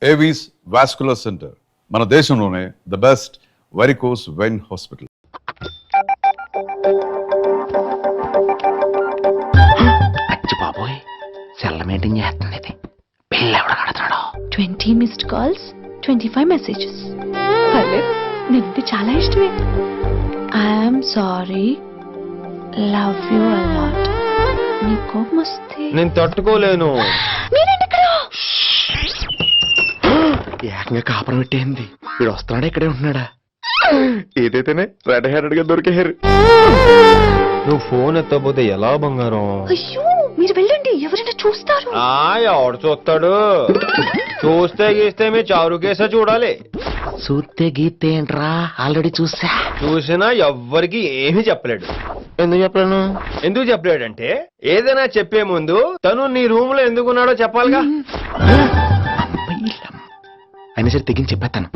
Avis vascular centre మన దేశంలోనే the best varicose vein hospital. అచ్చి బాబోయ్, సెల్ల మెయింటైన్ చేస్తుంది ఇది. బిల్ ఎవడ కడతాడో? 20 మిస్డ్ కాల్స్, 25 మెసేజెస్. పర్లేదు, నీకు చాలా ఇష్టమే. I'm sorry, love you a lot. నీ కోపం వస్తే నేను తట్టుకోలేను. ఏకంగా కాపురం పెట్టేంది. వీడు వస్తున్నాడా ఇక్కడే ఉంటున్నాడా? ఏదైతేనే రెడ్ హ్యాండెడ్ గా దొరికారు. నువ్వు ఫోన్ ఎత్తపోతే ఎలా బంగారం? అయ్యో, మీరు వెళ్ళండి, ఎవరైనా చూస్తారు. ఎవడు చూస్తాడు? చూస్తే గీస్తే మీ చారు కేసా చూడాలి. చూస్తే గీతే ఏంట్రా, ఆల్రెడీ చూసినా ఎవ్వరికి ఏమీ చెప్పలేడు. ఎందుకు చెప్పలేను? ఎందుకు చెప్పలేడంటే ఏదైనా చెప్పే ముందు తను నీ రూమ్ లో ఎందుకున్నాడో చెప్పాలిగా. అయినా సరే తెగించి చెప్పేస్తాను.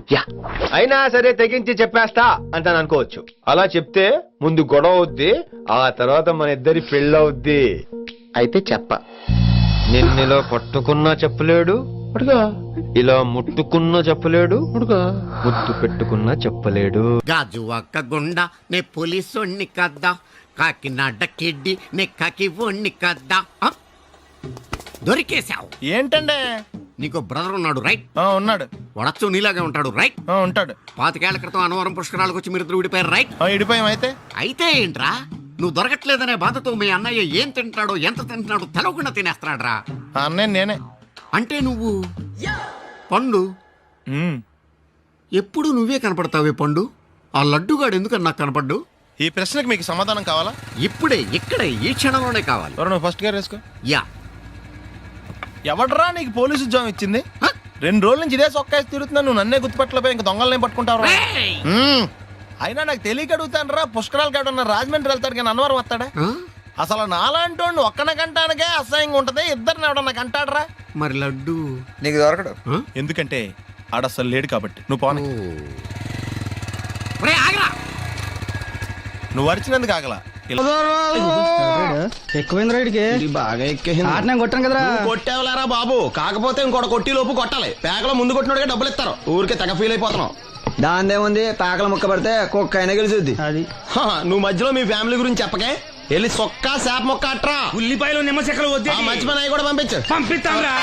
అయినా సరే తెగించి చెప్పేస్తా అంటాను అనుకోవచ్చు. అలా చెప్తే ముందు గొడవ అవుద్ది, ఆ తర్వాత మన ఇద్దరి పెళ్ళవుద్ది. అయితే చెప్ప. నిన్నెలా పట్టుకున్నా చెప్పలేడు, ఇలా ముట్టుకున్నా చెప్పలేడు, ముద్దు పెట్టుకున్నా చెప్పలేడు. గాజు ఒక్క గుండా నే పోలీసోణ్ణి కద్దా, కాకినాడ కిడ్డి నే కాకి ఓణ్ణి కద్దా. దొరికేశావు. ఏంటండే? నీకు బ్రదర్ ఉన్నాడు రైట్? ఉన్నాడు. వడచ్చు నీలాగే ఉంటాడు రైట్? ఉంటాడు. 25 ఏళ్ల క్రితం అన్నవరం పుష్కరాలకు వచ్చి మీరిద్దరు విడిపోయారు రైట్? ఇడిపోయాం. అయితే ఏంట్రా, నువ్వు దొరకట్లేదనే బాధతో మీ అన్నయ్య ఏం తింటాడో ఎంత తింటున్నాడో తెలవకుండా తినేస్తాడ్రా. అన్నయ్య నేనే. అంటే నువ్వు పండు. ఎప్పుడు నువ్వే కనపడతావే పండు. ఆ లడ్డుగాడు ఎందుకని నాకు కనపడ్డు? ఈ ప్రశ్నకు మీకు సమాధానం కావాలా? ఇప్పుడే ఇక్కడే ఈ క్షణంలోనే కావాలి. నువ్వు ఫస్ట్ గేర్ వేసుకో. యా. ఎవడరా నీకు పోలీసు ఉద్యోగం ఇచ్చింది? 2 రోజుల నుంచి ఇదే సొక్కా తిరుగుతున్నా, నువ్వు నన్నే గుర్తుపట్టలేపోయి ఇంకా దొంగలనే పట్టుకుంటావు. అయినా నాకు తెలియక అడుగుతాను రా, పుష్కరాలకి ఎవడన్నా రాజమండ్రి వెళ్తాడు కానీ అన్నవరం వస్తాడా? అసలు నాలాంటి వాడిని ఒక్కన కంటానికే అసహ్యంగా ఉంటది, ఇద్దరిని ఎవడన్నా కంటాడరా? మరి లడ్డు నీకు దొరకడు. ఎందుకంటే ఆడ అసలు లేడు కాబట్టి. నువ్వు పోనీ. నువ్వు అరిచినందుకు ఆగలా. ఎక్కువైంది రైడ్కి బాగా ఎక్కేసింది. కొట్టాను కదరా. కొట్టేవలేరా బాబు, కాకపోతే ఇంకోటి కొట్టి లోపు కొట్టాలి. పేకలో ముందు కొట్టినోడిగా డబ్బులు ఇస్తారు. ఊరికే తెగ ఫీల్ అయిపోతున్నావు. దాందేముంది, పేకల ముక్క పడితే కుక్క అయినా గెలిచుద్ది. అది నువ్వు మధ్యలో మీ ఫ్యామిలీ గురించి చెప్పకే. వెళ్ళి సొక్కా శాప మొక్క అట్రా. ఉల్లిపాయలు నిమ్మచెక్కలు వద్దే. మంచి పని అవి కూడా పంపించు. పంపిస్తాంరా.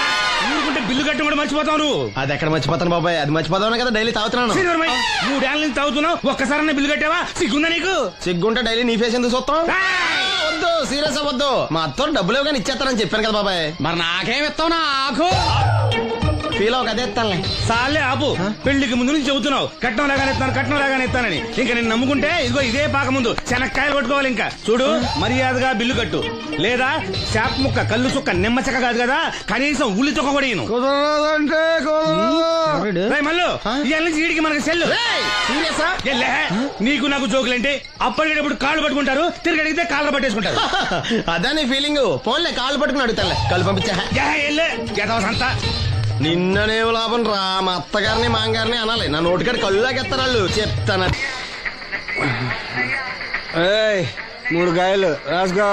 ఊరుకుంటే బిల్లు కట్టడం కూడా మర్చిపోతావు నువ్వు. అది ఎక్కడ మర్చిపోతాను బాబాయ్, అది మర్చిపోతావు కదా డైలీ తాగుతున్నాను. 3 ఏళ్ళ నుంచి తాగుతున్నావు, ఒక్కసారి బిల్లు కట్టావా? సిగ్గుందా నీకు? సిగ్గుంటే డైలీ నీ ఫేస్ ఎందుకు చూస్తాం? వద్దు, సీరియస్ అవ్వద్దు. మా అత్తో డబ్బులు ఇవ్వగానే ఇచ్చేస్తానని చెప్పాను కదా బాబాయ్. మరి నాకేం ఇస్తావు? నాకు ఫీల్ అవ్వక అదే ఇస్తానులే. సాలే ఆపు. పెళ్లికి ముందు నుంచి చెబుతున్నావు కట్నం లాగానే ఇస్తానని. ఇంకా నేను నమ్ముకుంటే ఇదిగో ఇదే పాక ముందు శనక్కాయలు కొట్టుకోవాలి. ఇంకా చూడు, మర్యాదగా బిల్లు కట్టు, లేదా చేప ముక్క కళ్ళు చుక్క నిమ్మ చెక్క కాదు కదా, కనీసం ఉల్లి తొక్క కూడా ఇయ్యను. మళ్ళీ ఇవాళ నుంచి వీడికి మనకి సెల్లు. నీకు నాకు జోకులేంటి? అప్పటికేటప్పుడు కాళ్ళు పట్టుకుంటారు, తిరిగి అడిగితే కాళ్ళు పట్టేసుకుంటారు. అదే నీ ఫీలింగ్. ఫోన్లే కాళ్ళు పట్టుకుని అడుగుతానులే. కళ్ళు పంపించా. నిన్ననే లాభం రా, మా అత్తగారిని మాంగారిని అనాలి. నా నోటికాడ కళ్ళు లాగేస్తారు వాళ్ళు. చెప్తాను. 3 కాయలు రాసుకో.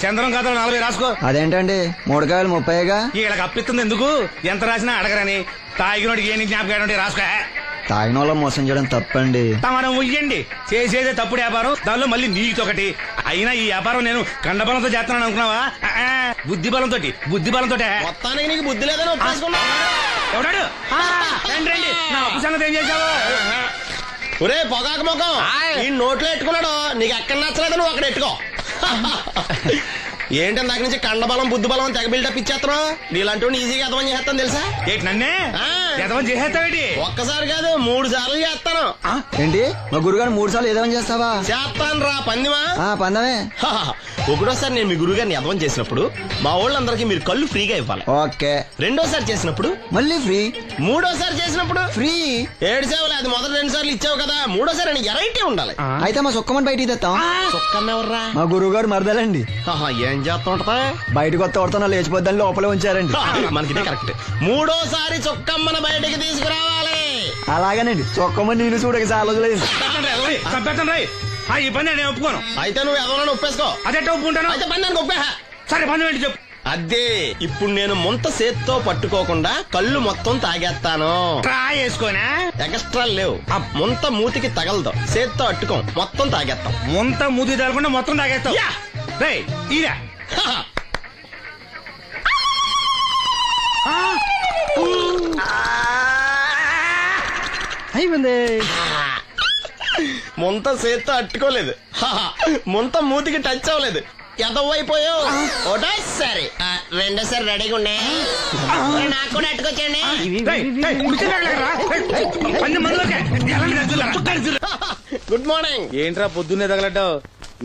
చంద్రం కథలు 40 రాసుకో. అదేంటండి 3 కాయలు 30గా? వీళ్ళకి అప్పిస్తుంది ఎందుకు? ఎంత రాసినా అడగరని. తాగినోడికి ఏ జ్ఞాపకం రాసుకో. తాగిన వాళ్ళ మోసం చేయడం తప్పండి. మనం ఉయ్యండి, చేసేదే తప్పుడు వ్యాపారం, దానిలో మళ్ళీ నీతోకటి. అయినా ఈ వ్యాపారం నేను కండబలంతో చేస్తున్నాను అనుకున్నావా? బుద్ధి బలంతో. మొత్తానికి నీకు బుద్ధి లేదని ఎవడాడు? రండి, నా అప్పు సంగతి ఏం చేశావు? ఒరే పొగాకు ముఖం, ఈ నోట్లో ఎట్టుకున్నాడు. నీకు ఎక్కడ నచ్చలేదు, నువ్వు అక్కడ ఎట్టుకో. ఏంటని దగ్గర నుంచి కండబలం బుద్ధి బలం తెగ బిల్డప్ ఇచ్చేస్తున్నావు. నీలాంటి ఈజీగా ఎదవని చేస్తాను తెలుసా? ఏంటి నన్నే ఎదవని చేసేస్తావేటి? ఒక్కసారి కాదు 3 సార్లు చేస్తాను. ఏంటి, మా గురుగారు 3 సార్లు ఎదవని చేస్తావా? చేస్తాను రా పందిమా. పందమే. ఒకటోసారి నేను మీ గురుగారిని ఎదవని చేసినప్పుడు మా వాళ్ళందరికీ మీరు కళ్ళు ఫ్రీగా ఇవ్వాలి. ఓకే. రెండోసారి చేసినప్పుడు మళ్ళీ ఫ్రీ. మూడోసారి చేసినప్పుడు ఫ్రీ. 7 సేవలు. అది మొదటి 2 సార్లు ఇచ్చావు కదా, మూడోసారి అని ఎరైటీ ఉండాలి. అయితే మా సుక్కమని బయటికి తెస్తాం. సుక్కమ్మెవర్రా? మా గురువుగారు మరదలండి. ఏం చేస్తుంటా? బయటకు వస్తే కొడతాను, లేచిపోద్దని లోపలే ఉంచారండి. మనకి కరెక్ట్. మూడోసారి చొక్కమ్మని బయటికి తీసుకురావాలి. అలాగేనండి. చొక్కమని నేను చూడక చాలా రోజులైంది. ఈ పని నేను ఒప్పుకోను. అయితే నువ్వు ఎవరైనా ఒప్పేసుకో. అదెట్ట ఒప్పుకుంటాను? అయితే పని దానికి ఒప్పే. సరే పని ఏంటి చెప్పు. అదే ఇప్పుడు నేను ముంత చేత్తో పట్టుకోకుండా కళ్ళు మొత్తం తాగేస్తాను. ట్రా చేసుకోనా? ఎక్స్ట్రా లేవు. ఆ ముంత మూతికి తగలదు, చేత్తో అట్టుకోం, మొత్తం తాగేస్తాం. ముంత మూతి తగలకుండా మొత్తం తాగేస్తావు. యా! రేయ్, ఈరా. అయిపోయింది. ముంత చేత్తో అట్టుకోలేదు, ముంత మూతికి టచ్ అవ్వలేదు, ఎదవైపోయావు. ఒకటోసారి రెండోసారి రెడీగా ఉండే. నాకు కూడా అట్టుకొచ్చండి. రేయ్, రేయ్, కుర్చీ తగలకురా. రేయ్, 10 మందిలోకే. ఎలాంటి రద్దులా? Good morning. ఏంట్రా పొద్దున్నే తగలడ్డావు?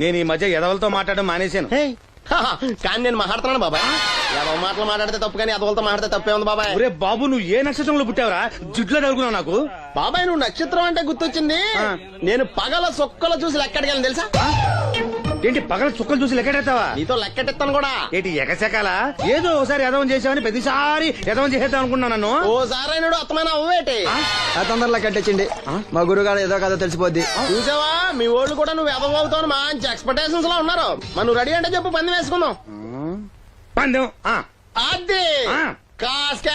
నేను ఈ మధ్య ఎదవలతో మాట్లాడడం మానేశాను. కానీ నేను మాట్లాడుతున్నాను బాబాయ్. ఎదవ మాటలు మాట్లాడితే తప్పు, కానీ ఎదవలతో మాట్లాడితే తప్పే ఉంది బాబాయ్. ఒరే బాబు, నువ్వు ఏ నక్షత్రంలో పుట్టావురా? జుట్లో తగులుకున్నావు నాకు. బాబాయ్ నువ్వు నక్షత్రం అంటే గుర్తొచ్చింది. నేను పగల సొక్కలు చూసి లెక్కడికెళ్ళను తెలుసా? ఏంటి పగల చుక్కలు చూసి లెక్కెడతావా? నీతో లెక్కటెత్తాను కూడా. ఏంటి ఎగసెకాల? ఏదో ఒకసారి ఎదవం చేసావని ప్రతిసారి ఎదవం చేసేద్దాం అనుకున్నాను నన్ను. ఓసారి అయినాడు అత్తమైన అవ్వేటి. ఆ తొందరలో కట్టించండి, మా గురుగారు ఏదో కథ తెలిసిపోద్ది. చూసావా, మీ వాళ్ళు కూడా నువ్వు ఎదవ అవుతావు మంచి ఎక్స్పెక్టేషన్స్ లో ఉన్నారు. మరి నువ్వు రెడీ అంటే చెప్పు, పంది వేసుకుందాం. పందెం. అది ఆ. కాస్క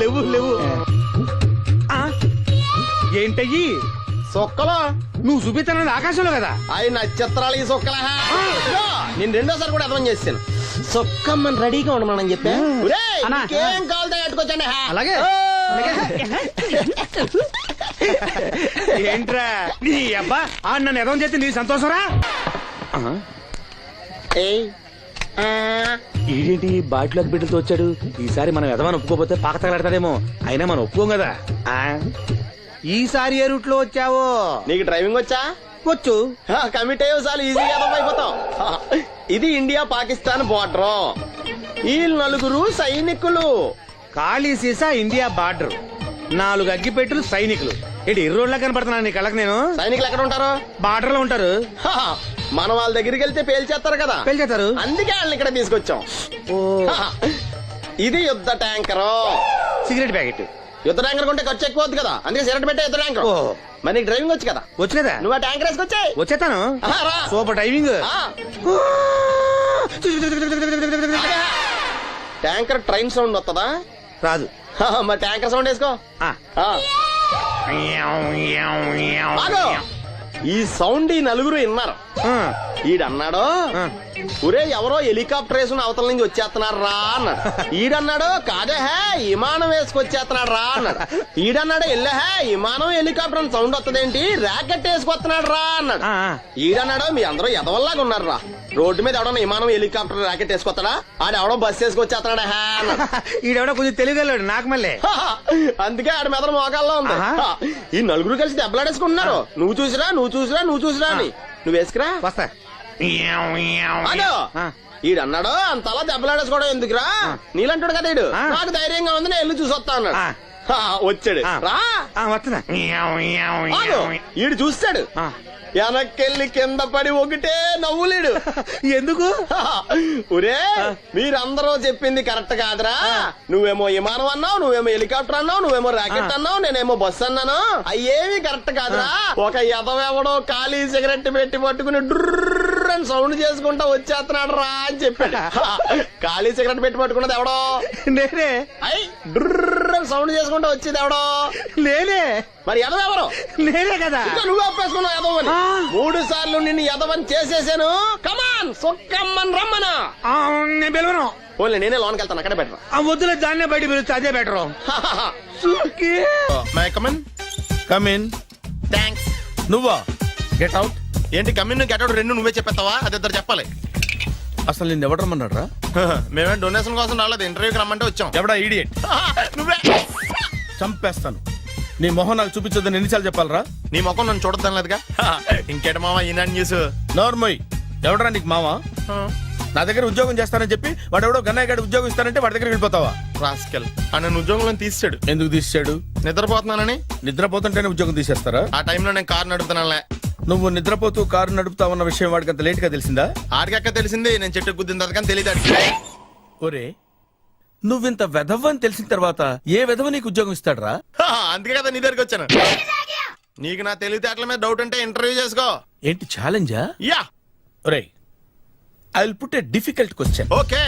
లేవు లేవు. ఏంటయ్యి సొక్కలో నువ్వు చూపిస్తానది ఆకాశంలో కదా? అవి నక్షత్రాలు ఈ సొక్కల. నేను రెండోసారి కూడా అర్థం చేస్తాను. సొక్కమ్మని రెడీగా ఉండమని చెప్పా. ఏం కావాలి కట్టుకొచ్చండి. అలాగే. ఏంట్రా నీ అబ్బా నన్ను ఎదవం చేస్తే నీ సంతోషరా? ఏంటి బాటిలోకి బిడ్డలతో వచ్చాడు? ఈసారి మనం ఎదవని ఒప్పుకోపోతే పాక తగలడతాడేమో. అయినా మనం ఒప్పుకోం కదా. ఈసారి ఏ రూట్ లో వచ్చావో? నీకు డ్రైవింగ్ వచ్చా? వచ్చు. కమిట్ అయ్యే చాలు ఈజీగా అయిపోతాం. ఇది ఇండియా పాకిస్తాన్ బోర్డర్. ఈ నలుగురు సైనికులు. ఖాళీ సీసా ఇండియా బార్డర్, 4 అగ్గిపెట్టులు సైనికులు. ఏంటి ఇర్రోడ్లా కనపడుతున్నాను నీ కళ్ళకి నేను? సైనికులు ఎక్కడ ఉంటారు? బార్డర్ లో ఉంటారు. మన వాళ్ళ దగ్గరికి వెళ్తే పేల్చేస్తారు కదా, పెళ్తారు. అందుకే వాళ్ళని ఇక్కడ తీసుకొచ్చాం. ఇది యుద్ధ ట్యాంకర్. Cigarette packet. యుద్ధ ట్యాంకర్ కొంటే ఖర్చు ఎక్కువ అవుతుంది కదా, అందుకే సిగరెట్ పెట్టే యుద్ధ ట్యాంకర్. మరి నీకు డ్రైవింగ్ వచ్చు కదా? వచ్చు కదా. నువ్వు ఆ ట్యాంకర్ వేసుకొచ్చాయి. వచ్చేస్తాను. రా. Super driving. Tanker train sound వస్తుందా? రాదు. మరి ట్యాంకర్ సౌండ్ వేసుకో. ఆగు. ఈ సౌండ్ ఈ నలుగురు విన్నారు. ఈడన్నాడు, ఒరే ఎవరో హెలికాప్టర్ వేసుకుని అవతల నుంచి వచ్చేస్తున్నారు రా అన్నాడు. ఈడన్నాడు, కాదే హే విమానం వేసుకొచ్చేస్తున్నాడు రా అన్నాడు. ఈడన్నాడు, ఎల్లహే విమానం హెలికాప్టర్ అని సౌండ్ వస్తుందేంటి, ర్యాకెట్ వేసుకొస్తున్నాడు రా అన్నాడు. ఈడన్నాడు, మీ అందరూ ఎదవల్లాగా ఉన్నారు రా, రోడ్డు మీద ఎవడన్నా విమానం హెలికాప్టర్ ర్యాకెట్ వేసుకొస్తాడా? ఆడెవడో బస్సు వేసుకొచ్చేస్తున్నాడా హే అన్నాడు. ఈడెవడో కొంచెం తెలియగలడు నాకు మళ్ళీ. అందుకే ఆడ మెదడు మోకాల్లో ఉంది. ఈ నలుగురు కలిసి దెబ్బలాడేసుకుంటున్నారు. నువ్వు చూసిరా అని. నువ్వు వేసుకురా. వస్తా. ఈడన్నాడు, అంతలా దెబ్బలాడేసుకోవడం ఎందుకురా, నీలంటాడు కదా ఈడు. నాకు ధైర్యంగా ఉంది, నేను వెళ్ళి చూసొస్తా అన్నాడు. వచ్చాడు రా. వస్తున్నా. ఈడు చూస్తాడు, వెనక్కెళ్ళి కింద పడి ఒకటే నవ్వులేడు. ఎందుకు? ఒరే మీరందరూ చెప్పింది కరెక్ట్ కాదురా. నువ్వేమో విమానం అన్నావు, నువ్వేమో హెలికాప్టర్ అన్నావు, నువ్వేమో రాకెట్ అన్నావు, నేనేమో బస్సు అన్నాను. అయ్యేవి కరెక్ట్ కాదురా. ఒక ఎదవెవడో ఖాళీ సిగరెట్ పెట్టి పట్టుకుని డుర్ర్ అని సౌండ్ చేసుకుంటా వచ్చేస్తున్నాడు రా అని చెప్పాడు. ఖాళీ సిగరెట్ పెట్టి పట్టుకున్నది ఎవడో? నేనే. అయ్యి డుర్ర్ అని సౌండ్ చేసుకుంటా వచ్చేది ఎవడో? నేనే. మరి ఎదవెవరు? నేనే కదా. నువ్వు ఒప్పేసుకున్నావు ఎదవని. 3 సార్లు నిన్ను ఎదవని చేసేసాను. కమాన్ సొక్కమ్మని రమ్మను. నేను పిలవను. ఓన్లీ నేనే లోన్కి వెళ్తాను, అక్కడే బెటర్. వద్దులే, దాన్నే బయట పిలుస్తా, అదే బెటర్. కమిన్. థ్యాంక్స్. నువ్వా? Get out. ఏంటి కమిన్ గెట్ అవుట్ రెండు నువ్వే చెప్పేస్తావా? అది ఇద్దరు చెప్పాలి. అసలు నేను ఎవరు రమ్మన్నాడు రా? మేమే డొనేషన్ కోసం రాలేదు, ఇంటర్వ్యూకి రమ్మంటే వచ్చాం. ఎవడా ఈడియట్? నువ్వే. చంపేస్తాను. నీ మొహం నాకు చూపించొద్దని ఎన్నిసార్లు చెప్పాలరా? నీ ముఖం నన్ను చూడద్దాం లేదుగా. ఇంకేట మామ ఈనాడు న్యూస్. నోర్మోయ్, ఎవడరా నీకు మావా? నా దగ్గర ఉద్యోగం చేస్తానని చెప్పి వాడు ఎవడో గన్నయ్య గారి ఉద్యోగం ఇస్తానంటే వాడి దగ్గర వెళ్ళిపోతావా? రాస్కెల్. నన్ను ఉద్యోగంలో తీసాడు. ఎందుకు తీసాడు? నిద్రపోతున్నానని. నిద్రపోతుంటేనే ఉద్యోగం తీసేస్తారా? ఆ టైంలో నేను కారు నడుపుతున్నానులే. నువ్వు నిద్రపోతూ కారు నడుపుతావన్న విషయం వాడికి అంత లేట్ గా తెలిసిందా? ఆడికక్క తెలిసింది, నేను చెట్టు గుద్దిన తర్వాత కానీ తెలియదు. ఒరే, నువ్వింత వెధవని తెలిసిన తర్వాత ఏ వెధవ నీకు ఉద్యోగం ఇస్తాడరా? అందుకే కదా నీ దగ్గరికి వచ్చాను. నీకు నా తెలివితేటల మీద డౌట్ అంటే ఇంటర్వ్యూ చేసుకో. ఏంటి ఛాలెంజా? యా. ఒరే, I will put a difficult question. Okay.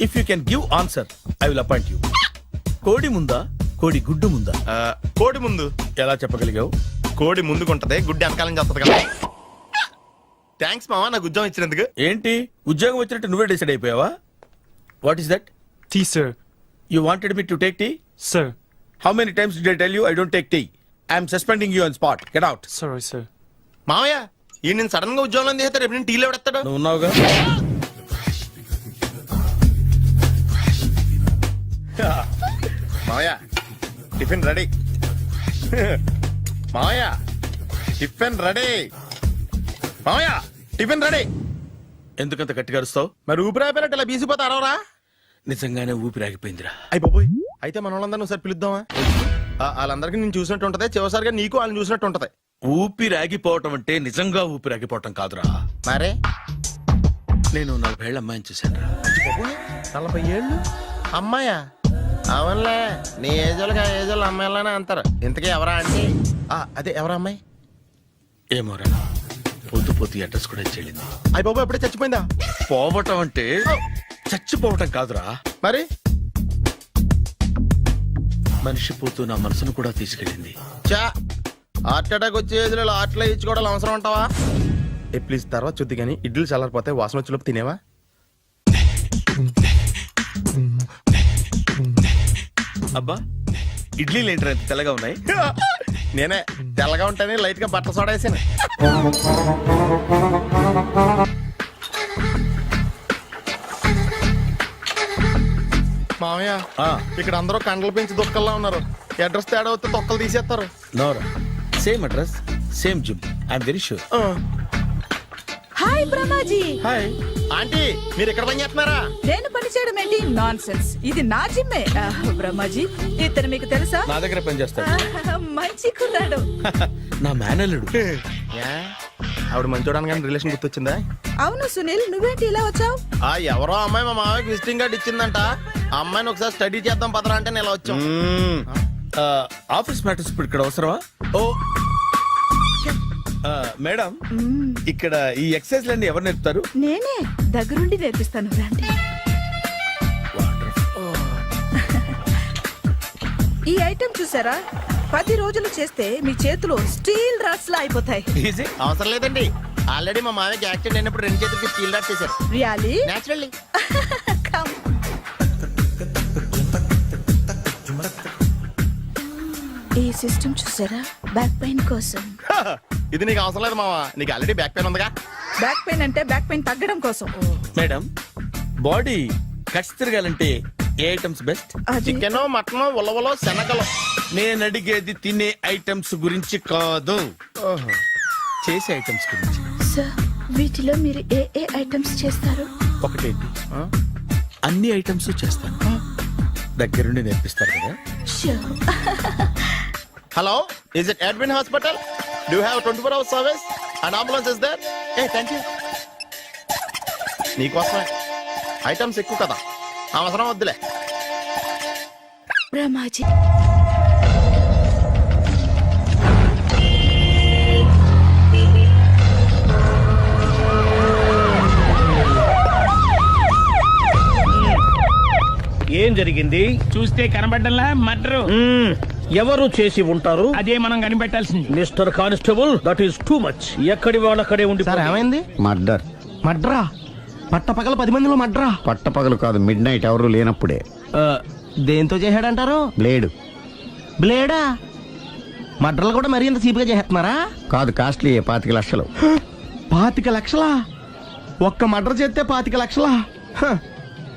If you can give answer I will appoint you. కోడి ముందా కోడి గుడ్డు ముందా? కోడి ముందు. ఎలా చెప్పగలిగావు? కోడి ముందుకుంటది, గుడ్డి వెనకాలం చేస్తుంది కదా. థ్యాంక్స్ మావా నాకు ఉద్యోగం ఇచ్చినందుకు. ఏంటి ఉద్యోగం వచ్చినట్టు నువ్వే డిసైడ్ అయిపోయావా? What is that? Tea sir. You wanted me to take tea? Sir. How many times did I tell you I don't take tea? I'm suspending you on spot. Get out. Sorry sir. మావయ్య ఈ నేను sudden గా ఉద్యోగంలో తీస్తాడు, రేపు నేను టీలో పెడతాడు. నువ్వు ఉన్నావుగా. మావయ్య టిఫిన్ రెడీ. మావయ్య టిఫిన్ రెడీ. మావయ్య టిఫిన్ రెడీ. ఎందుకంత గట్టిగా అరుస్తావు? మరి ఊపిరి అయిపోయినట్టు ఇలా బీసిపోతే అరవరా? నిజంగానే ఊపిరాగిపోయిందిరా. అయ్యి బాబోయ్, అయితే మన వాళ్ళందరినీ ఒకసారి పిలుద్దామా? వాళ్ళందరికీ నేను చూసినట్టు ఉంటది, చివరిసారిగా నీకు వాళ్ళని చూసినట్టు ఉంటది. ఊపిరాగిపోవటం అంటే నిజంగా ఊపిరాగిపోవటం కాదురా. మరే నేను 40 ఏళ్ల అమ్మాయిని చూశాను. 40 ఏళ్ళు అమ్మాయా? అవునులే, నీ ఏజోళ్ళకి ఆ ఏజోళ్ళు అమ్మాయిలానే అంటారు. ఇంతకీ ఎవరా అంటే? అదే ఎవరా అమ్మాయి? ఏమోరా, పొద్దు పొద్దు అడ్రస్ కూడా చెల్లింది. అయ్యి బాబు ఎప్పుడే చచ్చిపోయిందా? పోవటం అంటే చచ్చిపోవటం కాదురా, మరి మనిషి పోతూ నా మనసును కూడా తీసుకెళ్ళింది. చా హార్ట్ అటాక్ వచ్చే ఏజ్లో ఆటలో ఇచ్చుకోవడం అవసరం ఉంటావా? ప్లీజ్ తర్వాత చూద్ది కానీ ఇడ్లీలు చల్లారిపోతే వాసన వచ్చేలోపు తినేవా? అబ్బా, ఇడ్లీలు ఏంట్రా ఇంత తెల్లగా ఉన్నాయి? నేనే తెల్లగా ఉంటానే లైట్ గా బట్టలు సోడా వేసాను. మామయ్య ఇక్కడ అందరూ కండలు పెంచి దుక్కల్లా ఉన్నారు. అడ్రస్ తేడా వస్తే తొక్కలు తీసేస్తారు. నోరా, same address same gym. I'm very sure. Hi Brahmaji. Hi aunty, మీరు ఇక్కడ పని చేస్తున్నారా? నేను పని చేయడం ఏంటి? Nonsense. ఇది నా జిమ్మే. బ్రహ్మాజీ ఇతను మీకు తెలుసా? నా దగ్గర పని చేస్తాడు. మంచి కుర్రాడు. నా మేనల్లుడు. ఆవిడ మంచోడానికి కానీ రిలేషన్ గుర్తొచ్చిందా? అవును సునీల్, నువ్వేంటి ఇలా వచ్చావు? ఎవరో అమ్మాయి మా మామయ్యకి విజిటింగ్ కార్డ్ ఇచ్చిందంట. ఆ అమ్మాయిని ఒకసారి స్టడీ చేద్దాం పదరా అంటే నేను ఇలా వచ్చాం. ఆఫీస్ మ్యాటర్స్ ఇప్పుడు ఇక్కడ అవసరమా? ఓ మేడం, ఇక్కడ ఈ ఎక్సర్సైజ్ లన్నీ ఎవరు నేర్పుతారు? నేనే దగ్గరుండి నేర్పిస్తాను, రండి. ఈ ఐటెం చూసారా? 10 రోజులు చేస్తే మీ చేతులు స్టీల్ రాట్స్ లా అయిపోతాయి. ఈజీ. అవసరం లేదండి, ఆల్రెడీ మా మామయ్యకి యాక్సిడెంట్ అయినప్పుడు 2 చేతులకి స్టీల్ డాట్ చేశారు. రియల్లీ? నేచురల్లీ. Come. ఈ సిస్టమ్ చూసారా? బ్యాక్ పెయిన్ కోసం. ఇది నీకు అవసరం లేదు మావా, నీకు ఆల్రెడీ బ్యాక్ పెయిన్ ఉందిగా. బ్యాక్ పెయిన్ అంటే బ్యాక్ పెయిన్ తగ్గడం కోసం. మేడం, బాడీ కట్స్ తిరగాలంటే ఏ ఐటమ్స్ బెస్ట్? చికెన్, మటన్, ఉలవలో, శనగలు. నేను అడిగేది తినే ఐటమ్స్ గురించి కాదు, చేసే ఐటమ్స్ గురించి. సార్, వీటిలో మీరు ఏ ఏ ఐటమ్స్ చేస్తారు? ఒకటేంటి, అన్ని ఐటమ్స్ చేస్తాను. దగ్గరుండి నేర్పిస్తారు కదా. Sure. Hello, is it admin hospital? Do have 24 hours service and ambulance is there? Thank you. నీకోసమే ఐటమ్స్ ఎక్కువ కదా, అవసరం వద్దులే. బ్రహ్మాజీ, ఏం జరిగింది? చూస్తే కనబడ్డంలా మర్డరు. ఎవరు చేసి ఉంటారు? అదే మనం కనిపెట్టాల్సింది. Mister constable, that is too much. ఎక్కడి వాళ్ళక్కడే ఉండి. ఏమైంది? మర్డర్. మడ్రా? పట్ట పగల 10 మందిలో మడ్రా? పట్టపగలు కాదు, మిడ్ నైట్ ఎవరు లేనప్పుడే. దేంతో చేశాడంటారు? బ్లేడ్. బ్లేడా? మడ్రలు కూడా మరీ ఇంత చీప్గా చేస్తున్నారా? కాదు, కాస్ట్లీ 25 లక్షలు. 25 లక్షలా? ఒక్క మడ్ర చేస్తే 25 లక్షలా?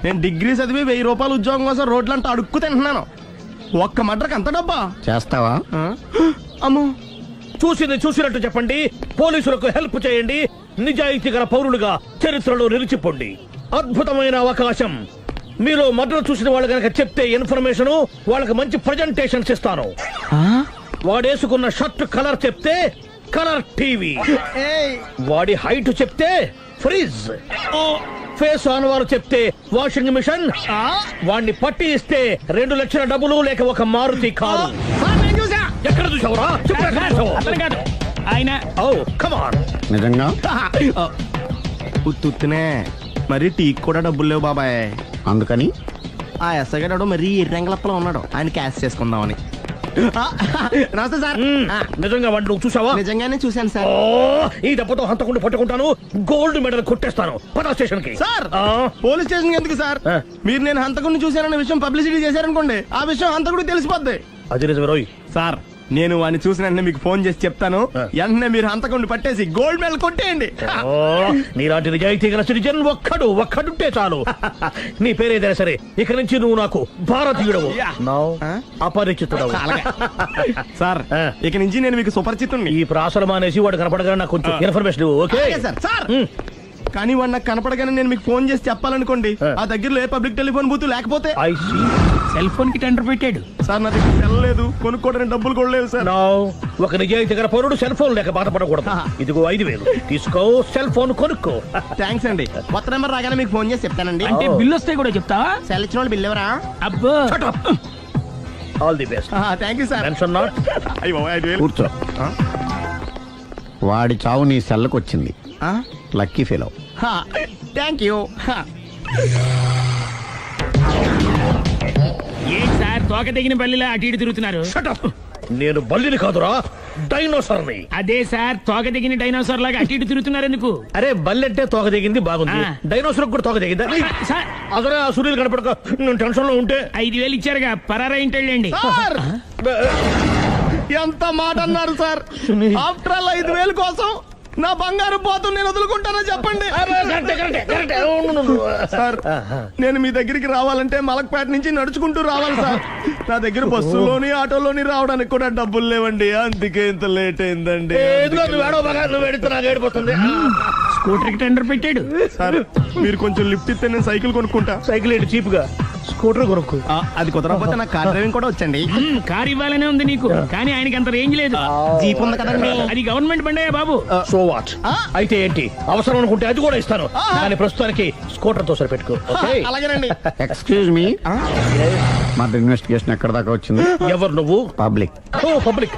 నేను డిగ్రీ చదివి 1000 రూపాయలు ఉద్యోగం కోసం రోడ్లంతా అడుక్కు తింటున్నాను. ఒక్క మడ్రకు అంత డబ్బా? చేస్తావా? అమ్మో. చూసింది చూసినట్టు చెప్పండి. పోలీసులకు హెల్ప్ చేయండి. నిజాయితీ గల పౌరులుగా చరిత్రలో నిలిచిపోండి. అద్భుతమైన అవకాశం. మీరు మర్డర్ చూసిన వాళ్ళు కనుక చెప్తే ఇన్ఫర్మేషన్, వాళ్ళకి మంచి ప్రజెంటేషన్స్ ఇస్తాను. వాడేసుకున్న షర్ట్ కలర్ చెప్తే కలర్ టీవీ, వాడి హైట్ చెప్తే ఫ్రిజ్, ఫేస్ ఆన్ వారు చెప్తే వాషింగ్ మిషన్, వాడిని పట్టి ఇస్తే 2 లక్షల డబ్బులు లేక ఒక మారుతి కారు. ఎక్కడ చూసావురా? ఆయన ఓ కమ్ ఆన్. నిజంగా? ఉత్తునే మరి టీకి కూడా డబ్బులు లేవు బాబాయ్. అందుకని ఆ ఎస్ఐ గారు మరీ ఎర్రంగలప్పలో ఉన్నాడు, ఆయన క్యాష్ చేసుకుందామని. ఆ, నమస్తే సార్. నిజంగా వాడిని నువ్వు చూసావా? నిజంగానే చూశాను సార్. ఈ దెబ్బతో హంతకుండా పట్టుకుంటాను, గోల్డ్ మెడల్ కొట్టేస్తాను. పద స్టేషన్ కి. సార్ పోలీస్ స్టేషన్ ఎందుకు సార్? మీరు నేను హంతకుడిని చూశానన్న విషయం పబ్లిసిటీ చేశారనుకోండి, ఆ విషయం హంతకుడికి తెలిసిపోద్ది. అది నిజమే రోయ్. సార్ నేను వాడిని చూసిన వెంటనే మీకు ఫోన్ చేసి చెప్తాను, వెంటనే మీరు హంతకుడిని పట్టేసి గోల్డ్ మెడల్ కొట్టేయండి. నీలాంటి నిజాయితీ గల సిటిజన్ ఒక్కడుంటే చాలు. నీ పేరేదైనా సరే, ఇక నుంచి నువ్వు నాకు భారతీయుడవు, అపరిచితుడవు. సార్ ఇక నుంచి నేను మీకు సుపరిచితుణ్ణి. ఈ ప్రాసలు మానేసి వాడు కనపడగానే నాకు కొంచెం ఇన్ఫర్మేషన్ ఇవ్వు, ఓకే? సార్ సార్ కానీ వాడు నాకు కనపడగానే నేను మీకు ఫోన్ చేసి చెప్పాలనుకోండి, ఆ దగ్గరలో ఏ పబ్లిక్ టెలిఫోన్ బూత్ లేకపోతే. సెల్ ఫోన్ కి టెండర్ పెట్టాడు సార్ నా దగ్గర సెల్ లేదు, కొనుక్కోవడానికి డబ్బులు కూడా లేవు సార్. ఒక నిజాయితీ గల పౌరుడు సెల్ ఫోన్ లేక బాధపడకూడదు. ఇదిగో 5,000 తీసుకో, సెల్ ఫోన్ కొనుక్కో. థ్యాంక్స్ అండి. కొత్త నెంబర్ రాగానే మీకు ఫోన్ చేసి చెప్తానండి. అంటే బిల్లు వస్తే కూడా చెప్తావా? సెల్ ఇచ్చిన వాళ్ళు బిల్ ఎవరా? అబ్బో all the best. Thank you sir. Mention not. అయ్యో 5,000. కూర్చో. వాడి చావు నీ సెల్లకు వచ్చింది. Lucky fellow. Thank you. ఏంటి సార్ తోక తెగిన పల్లిలా అటు ఇటు తిరుగుతున్నారు? నేను బల్లిని కాదురా, డైనోసార్ని. అదే సార్ తోక తెగిన డైనోసార్ లాగా అటు ఇటు తిరుగుతున్నారు ఎందుకు? అరే బల్లెట్టే తోక దిగింది బాగుంది, డైనోసార్ కూడా తోక దిగిందా? సార్ అదరే ఆ సూర్యులు కనపడక నేను టెన్షన్ లో ఉంటే 5,000 ఇచ్చారుగా, పరారా ఇంటండి. సార్ ఎంత మాట అన్నారు సార్? ఆఫ్టర్ ఆల్ 5,000 కోసం నా బంగారు పోతు నేను వదులుకుంటానో చెప్పండి. సార్ నేను మీ దగ్గరికి రావాలంటే మలక్పేట నుంచి నడుచుకుంటూ రావాలి సార్. నా దగ్గర బస్సులోని ఆటోలోని రావడానికి కూడా డబ్బులు లేవండి, అందుకే ఇంత లేట్ అయిందండి. స్కూటర్ కి టెండర్ పెట్టాడు. సార్ మీరు కొంచెం లిఫ్ట్ ఇస్తే నేను సైకిల్ కొనుక్కుంటా. సైకిల్ ఏంటి చీప్ గా, స్కూటర్ కొనుక్కు. అది కుదరకపోతే నాకు కార్ డ్రైవింగ్ కూడా వచ్చండి. కార్ ఇవ్వాలనే ఉంది నీకు, కానీ ఆయనకి అంత రేంజ్ లేదు. జీప్ ఉంది కదండి. అది గవర్నమెంట్ బండే బాబు. So what? అయితే ఏంటి, అవసరం అనుకుంటే అది కూడా ఇస్తాను, కానీ ప్రస్తుతానికి స్కూటర్ తో సరిపెట్టుకో. అలాగేనండి. ఎక్స్క్యూజ్ మీ, మా ఇన్వెస్టిగేషన్ ఎక్కడ దాకా వచ్చింది? ఎవరు నువ్వు? పబ్లిక్. ఓ పబ్లిక్,